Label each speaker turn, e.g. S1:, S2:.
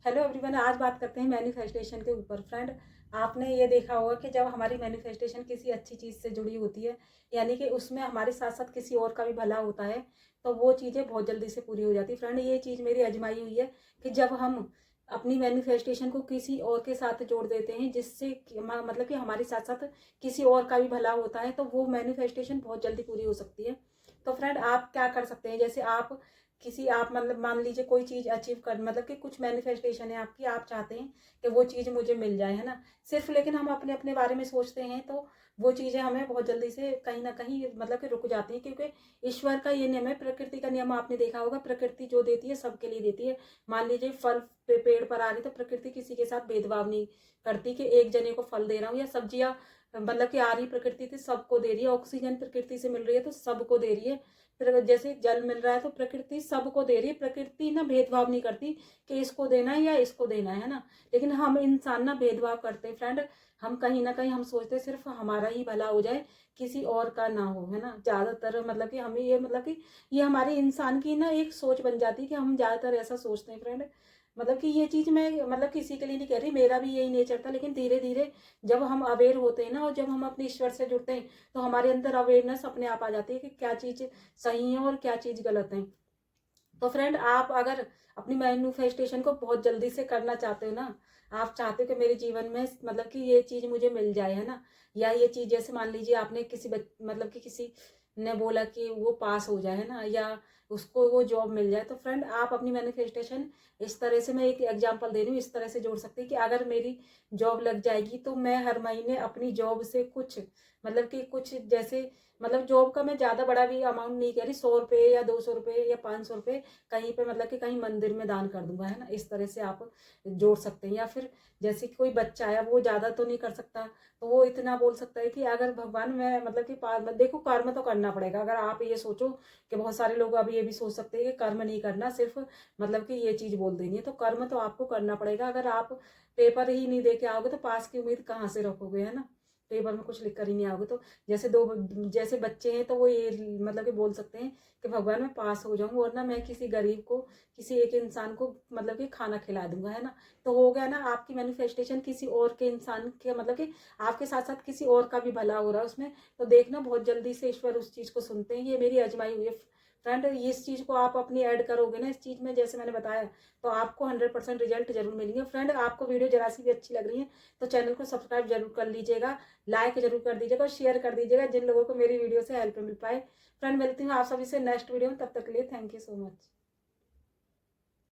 S1: Hello everyone, आज बात करते हैं मैनिफेस्टेशन के ऊपर। फ्रेंड, आपने ये देखा होगा कि जब हमारी मैनिफेस्टेशन किसी अच्छी चीज़ से जुड़ी होती है, यानी कि उसमें हमारे साथ साथ किसी और का भी भला होता है, तो वो चीज़ें बहुत जल्दी से पूरी हो जाती है। फ्रेंड, ये चीज़ मेरी आजमाई हुई है कि जब हम अपनी मैनिफेस्टेशन को किसी और के साथ जोड़ देते हैं, जिससे मतलब कि हमारे साथ साथ किसी और का भी भला होता है, तो वो मैनिफेस्टेशन बहुत जल्दी पूरी हो सकती है। तो फ्रेंड, आप क्या कर सकते हैं, जैसे आप मतलब मान लीजिए कोई चीज़ अचीव कर, मतलब कि कुछ मैनिफेस्टेशन है आपकी, आप चाहते हैं कि वो चीज़ मुझे मिल जाए, है ना। सिर्फ लेकिन हम अपने अपने बारे में सोचते हैं, तो वो चीज़ें हमें बहुत जल्दी से कहीं ना कहीं मतलब कि रुक जाती हैं, क्योंकि ईश्वर का ये नियम है, प्रकृति का नियम आपने देखा होगा, प्रकृति जो देती है सबके लिए देती है। मान लीजिए फल पेड़ पर आ रही, तो प्रकृति किसी के साथ भेदभाव नहीं करती कि एक जने को फल दे रहा हूँ, या सब्जियां मतलब कि आ रही प्रकृति से सबको दे रही है, ऑक्सीजन प्रकृति से मिल रही है तो सबको दे रही है। फिर जैसे जल मिल रहा है तो प्रकृति सबको दे रही है, प्रकृति ना भेदभाव नहीं करती कि इसको देना है या इसको देना है ना। लेकिन हम इंसान ना भेदभाव करते हैं फ्रेंड। हम कहीं ना कहीं हम सोचते हैं सिर्फ हमारा ही भला हो जाए, किसी और का ना हो, है ना। ज्यादातर मतलब कि हमें ये मतलब कि ये हमारे इंसान की ना एक सोच बन जाती है कि हम ज्यादातर ऐसा सोचते हैं फ्रेंड। मतलब कि ये चीज मैं मतलब किसी के लिए नहीं कह रही, मेरा भी यही नेचर था, लेकिन धीरे धीरे जब हम अवेयर होते हैं ना, और जब हम अपने ईश्वर से जुड़ते हैं, तो हमारे अंदर अवेयरनेस अपने आप आ जाती है कि क्या चीज सही है और क्या चीज गलत है। तो फ्रेंड, आप अगर अपनी मैनिफेस्टेशन को बहुत जल्दी से करना चाहते हो ना, आप चाहते हो कि मेरे जीवन में मतलब कि ये चीज मुझे मिल जाए, है ना, या ये चीज जैसे मान लीजिए आपने मतलब कि किसी ने बोला कि वो पास हो जाए, है ना, या उसको वो जॉब मिल जाए, तो फ्रेंड आप अपनी मैनिफेस्टेशन इस तरह से, मैं एक एग्जांपल दे रही हूँ, इस तरह से जोड़ सकती है कि अगर मेरी जॉब लग जाएगी तो मैं हर महीने अपनी जॉब से कुछ मतलब कि कुछ जैसे मतलब जॉब का मैं ज्यादा बड़ा भी अमाउंट नहीं कह रही, 100 रुपए या 200 रुपए या 500 रुपए कहीं पे मतलब कि कहीं मंदिर में दान कर दूंगा, है ना। इस तरह से आप जोड़ सकते हैं। या फिर जैसे कोई बच्चा है, वो ज्यादा तो नहीं कर सकता, तो वो इतना बोल सकता है कि अगर भगवान मैं मतलब कि देखो, कर्म तो करना पड़ेगा। अगर आप ये सोचो कि बहुत सारे लोग अभी ये भी सोच सकते हैं कि कर्म नहीं करना, सिर्फ मतलब कि ये चीज बोल देनी है, तो कर्म तो आपको करना पड़ेगा। अगर आप पेपर ही नहीं दे के आओगे तो पास की उम्मीद कहाँ से रखोगे, है ना। पेपर में कुछ लिख कर ही नहीं आओगे, तो जैसे बच्चे हैं, तो वो ये मतलब कि बोल सकते हैं कि भगवान मैं पास हो जाऊं, और ना मैं किसी गरीब को, किसी एक इंसान को मतलब कि खाना खिला दूंगा, है ना। तो हो गया ना आपकी मैनिफेस्टेशन, किसी और के इंसान के मतलब कि आपके साथ साथ किसी और का भी भला हो रहा है उसमें। तो देखना बहुत जल्दी से ईश्वर उस चीज को सुनते हैं। ये मेरी आजमाई हुई है फ्रेंड। इस चीज को आप अपनी ऐड करोगे ना इस चीज में, जैसे मैंने बताया, तो आपको 100% रिजल्ट जरूर मिलेंगे। फ्रेंड, आपको वीडियो जरा सी भी अच्छी लग रही है तो चैनल को सब्सक्राइब जरूर कर लीजिएगा, लाइक जरूर कर दीजिएगा और शेयर कर दीजिएगा जिन लोगों को मेरी वीडियो से हेल्प मिल पाए। फ्रेंड, मिलती हूँ आप सभी से नेक्स्ट वीडियो में, तब तक के लिए थैंक यू सो मच।